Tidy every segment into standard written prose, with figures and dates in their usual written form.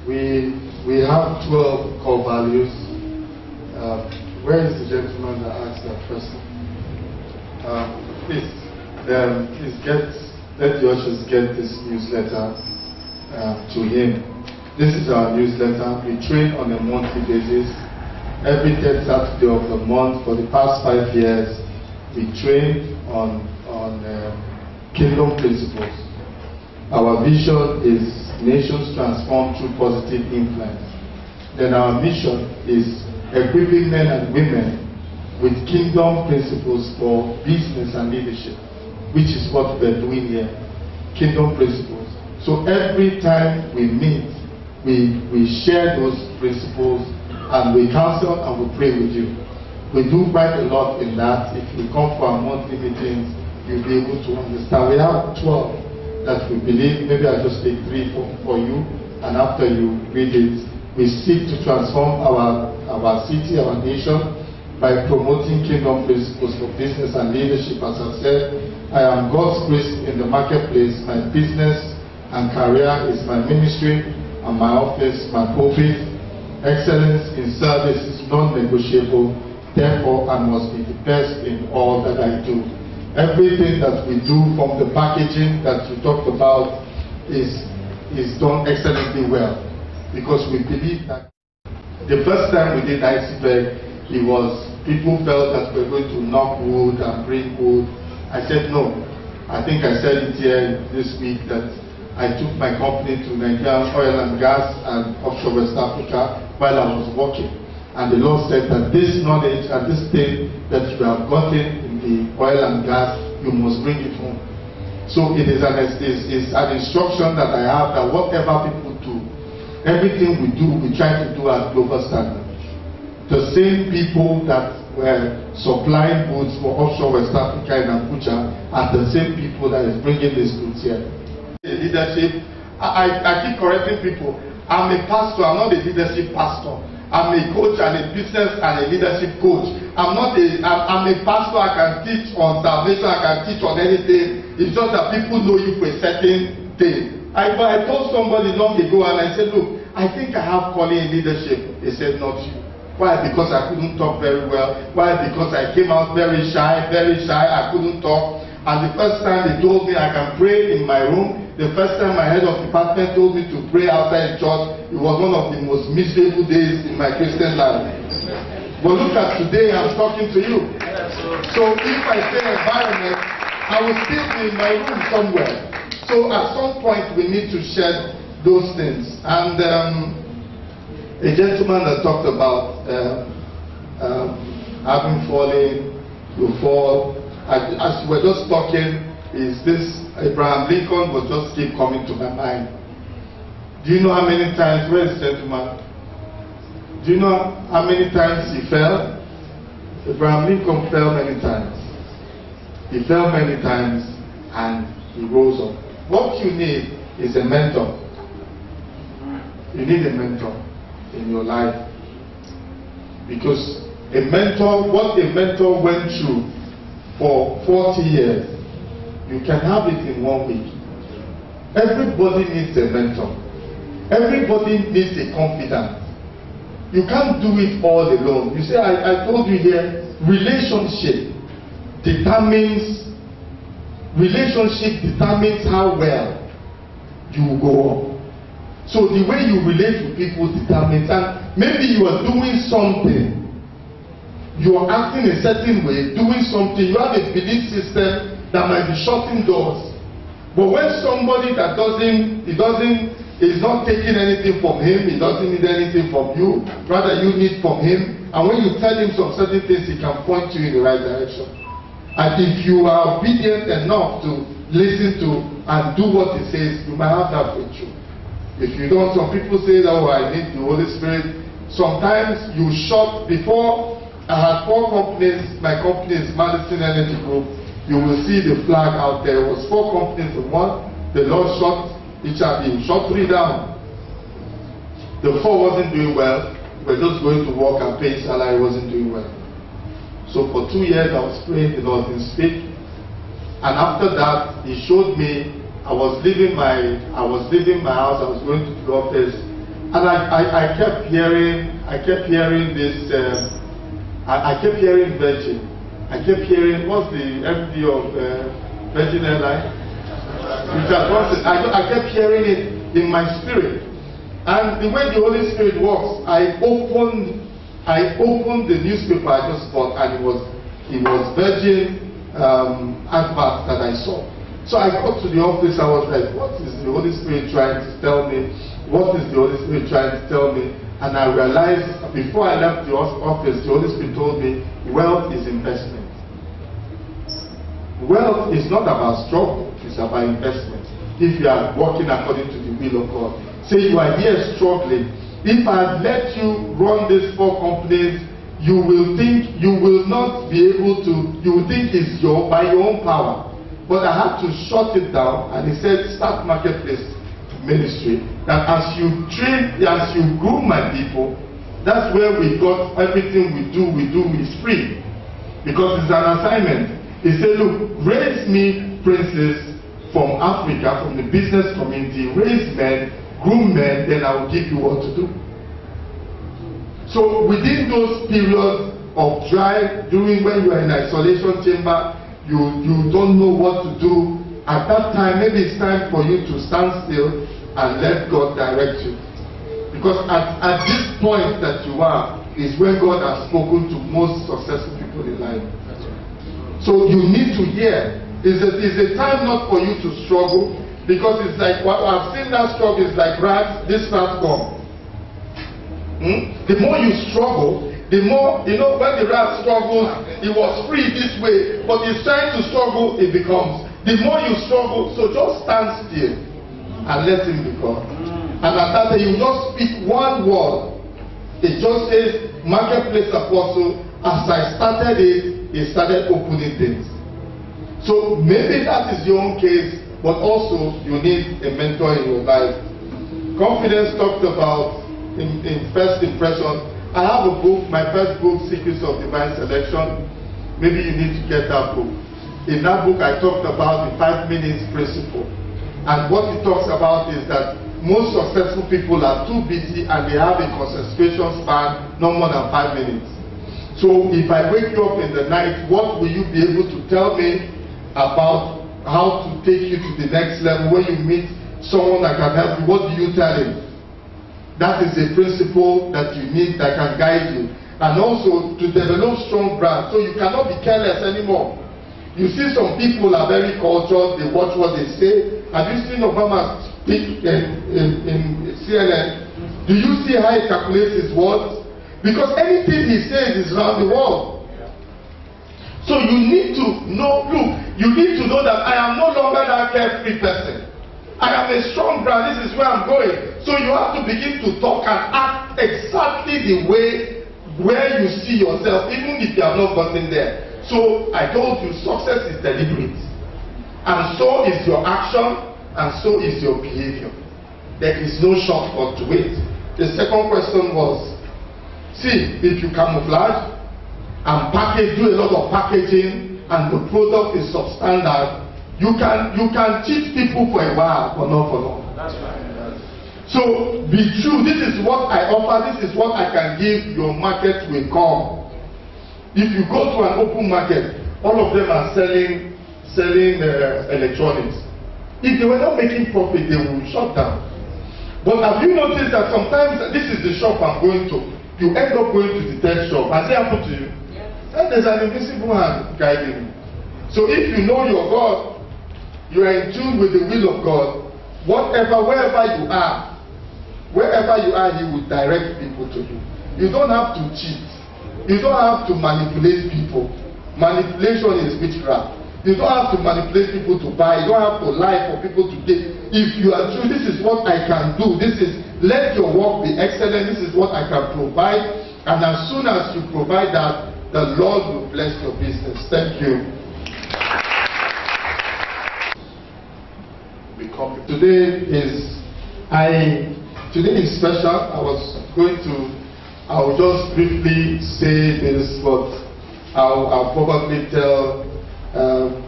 We have 12 core values. Where is the gentleman that asked that question? Please let the ushers get this newsletter to him. This is our newsletter. We train on a monthly basis. Every 10th Saturday of the month for the past 5 years, we train on kingdom principles. Our vision is nations transformed through positive influence. Then our mission is equipping men and women with kingdom principles for business and leadership, which is what we're doing here. Kingdom principles. So every time we meet, we share those principles and we counsel and we pray with you. We do quite a lot in that. If you come for our monthly meetings, you'll be able to understand. We have 12 that we believe. Maybe I'll just take 3 for you, and after you read it, we seek to transform our city, our nation, by promoting kingdom principles for business and leadership. As I've said, I am God's priest in the marketplace. My business and career is my ministry, and my office, my pulpit. Excellence in service is non-negotiable. Therefore, I must be the best in all that I do. Everything that we do, from the packaging that you talked about, is done excellently well, because we believe that the first time we did ICBEG, it was people felt that we were going to knock wood and bring wood. I said no. I think I said it here this week that I took my company to Nigerian Oil and Gas and Offshore West Africa while I was working. And the Lord said that this knowledge and this thing that you have gotten in the oil and gas, you must bring it home. So it is an instruction that I have, that whatever people do, everything we do, we try to do at global standard. The same people that were supplying goods for Offshore West Africa in Abuja are the same people that is bringing these goods here. Leadership, I keep correcting people. I'm a pastor, I'm not a leadership pastor. I'm a coach and a business and a leadership coach. I'm a pastor. I can teach on salvation, I can teach on anything. It's just that people know you for a certain thing. I told somebody long ago, and I said, look, I think I have calling in leadership. They said, not you. Why? Because I couldn't talk very well. Why? Because I came out very shy, I couldn't talk. And the first time they told me I can pray in my room, the first time my head of department told me to pray outside church, it was one of the most miserable days in my Christian life. But look at today, I'm talking to you. So if I say environment, I will still be in my room somewhere. So at some point we need to share those things. And a gentleman that talked about having fallen, you fall. As we're just talking, is this Abraham Lincoln was just keep coming to my mind. Do you know how many times, where is the gentleman? Do you know how many times he fell? Abraham Lincoln fell many times. He fell many times and he rose up. What you need is a mentor. You need a mentor in your life. Because a mentor, what a mentor went through for 40 years, you can have it in 1 week. Everybody needs a mentor. Everybody needs a confidant. You can't do it all alone. You say, I told you here, relationship determines how well you will go on. So the way you relate to people determines, and maybe you are doing something, you are acting a certain way, doing something, you have a belief system that might be shutting doors. But when somebody that is not taking anything from him, he doesn't need anything from you, rather you need from him, and when you tell him some certain things, he can point you in the right direction. And if you are obedient enough to listen to and do what he says, you might have that with you. If you don't, some people say that, oh, I need the Holy Spirit. Sometimes you shut. Before I had 4 companies, my company is Madison Energy Group. You will see the flag out there. It was 4 companies in one. The Lord shut each of them, shut 3 down. The 4 wasn't doing well. We're just going to work and pay salary, wasn't doing well. So for 2 years I was praying, the Lord didn't speak. And after that, he showed me, I was leaving my house, I was going to the office. And I kept hearing this, I kept hearing Virgin. I kept hearing, what's the MD of Virgin Airlines? I kept hearing it in my spirit. And the way the Holy Spirit works, I opened the newspaper I just bought, and it was Virgin adverts that I saw. So I got to the office. I was like, what is the Holy Spirit trying to tell me? What is the Holy Spirit trying to tell me? And I realized before I left the office, the Holy Spirit told me, wealth is investment. Wealth is not about struggle, it's about investment. If you are working according to the will of God. Say you are here struggling. If I had let you run these 4 companies, you will think you will not be able to, you will think it's by your own power. But I had to shut it down, and he said, start marketplace ministry. That as you train, as you groom my people, that's where we got everything we do is free. Because it's an assignment. He said, look, raise me princes from Africa, from the business community, raise men, groom men, then I will give you what to do. So within those periods of drive, during when you are in isolation chamber, you don't know what to do. At that time, maybe it's time for you to stand still and let God direct you. Because at this point that you are, is when God has spoken to most successful people in life. So you need to hear. It's a time not for you to struggle, because it's like what I've seen that struggle is like rats, this rat gone. The more you struggle, the more, when the rat struggles, it was free this way, but it's trying to struggle, it becomes. The more you struggle, so just stand still and let him become. And at that time, you just speak one word. It just says, Marketplace Apostle. As I started it started opening things. So maybe that is your own case, but also you need a mentor in your life. Confidence talked about in first impression. I have a book, my first book, Secrets of Divine Selection. Maybe you need to get that book. In that book, I talked about the 5 minutes principle. And what it talks about is that most successful people are too busy and they have a concentration span no more than 5 minutes. So if I wake you up in the night, what will you be able to tell me about how to take you to the next level? When you meet someone that can help you, what do you tell him? That is a principle that you need that can guide you. And also to develop strong brand, so you cannot be careless anymore. You see some people are very cultured, they watch what they say. Have you seen Obama speak in CNN? Do you see how he calculates his words? Because anything he says is around the world. So you need to know, look, you need to know that I am no longer that carefree person. I am a strong brand, this is where I'm going. So you have to begin to talk and act exactly the way where you see yourself, even if you have not gotten there. So I told you, success is deliberate. And so is your action, and so is your behavior. There is no shortcut to it. The second question was, see, if you camouflage and package, do a lot of packaging, and the product is substandard, you can cheat people for a while, but not for long. That's right. So be true. This is what I offer. This is what I can give. Your market will come. If you go to an open market, all of them are selling electronics. If they were not making profit, they will shut down. But have you noticed that sometimes this is the shop I'm going to? You end up going to the third shop. Has it happened to you? And there's an invisible hand guiding you. So if you know your God, you are in tune with the will of God. Wherever you are, He will direct people to you. You don't have to cheat. You don't have to manipulate people. Manipulation is witchcraft. You don't have to manipulate people to buy. You don't have to lie for people to get. If you are true, this is what I can do. Let your work be excellent. This is what I can provide. And as soon as you provide that, the Lord will bless your business. Thank you. Today is special. I will just briefly say this, but I'll probably tell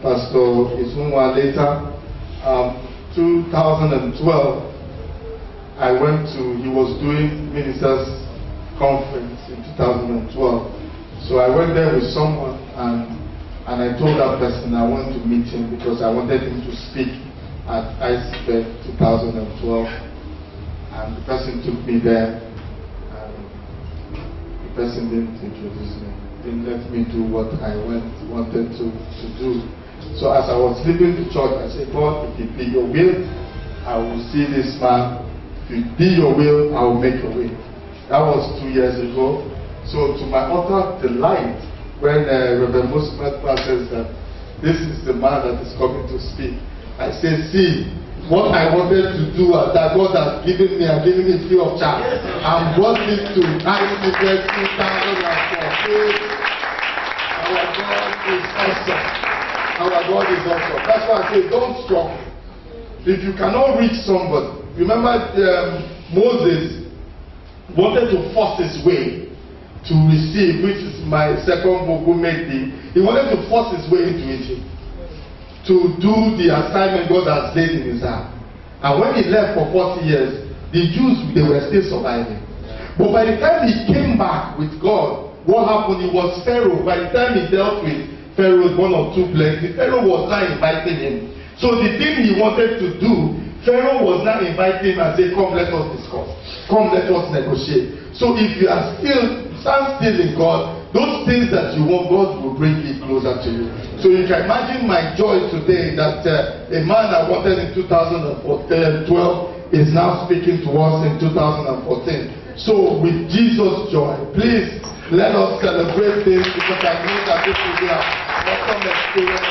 Pastor Isunwa later. 2012, I went to, he was doing ministers conference in 2012. So I went there with someone, and I told that person I wanted to meet him because I wanted him to speak at ICFED 2012. And the person took me there, and the person didn't introduce me, didn't let me do what I wanted to do. So as I was leaving the church, I said, God, if it be your will, I will see this man. If it be your will, I will make a way. That was 2 years ago. So to my utter delight, when Reverend Musmat says that this is the man that is coming to speak, I say, see, what I wanted to do that God has given me, and given me free of charge, and brought it to ICFED 2014. Our God is awesome. Our God is awesome. That's why I say, don't struggle. If you cannot reach somebody, remember Moses wanted to force his way to receive, which is my second book, who made he wanted to force his way into Egypt to do the assignment God has laid in his heart. And when he left for 40 years, the Jews, they were still surviving. But by the time he came back with God, what happened? He was Pharaoh. By the time he dealt with Pharaoh's 1 or 2 plagues, the Pharaoh was not inviting him. So the thing he wanted to do, Pharaoh was not inviting him and say, come, let us discuss. Come, let us negotiate. So if you are stand still in God, those things that you want, God will bring it closer to you. So you can imagine my joy today that a man I wanted in 2012 is now speaking to us in 2014. So with Jesus' joy, please let us celebrate this, because I know that this will be an awesome experience.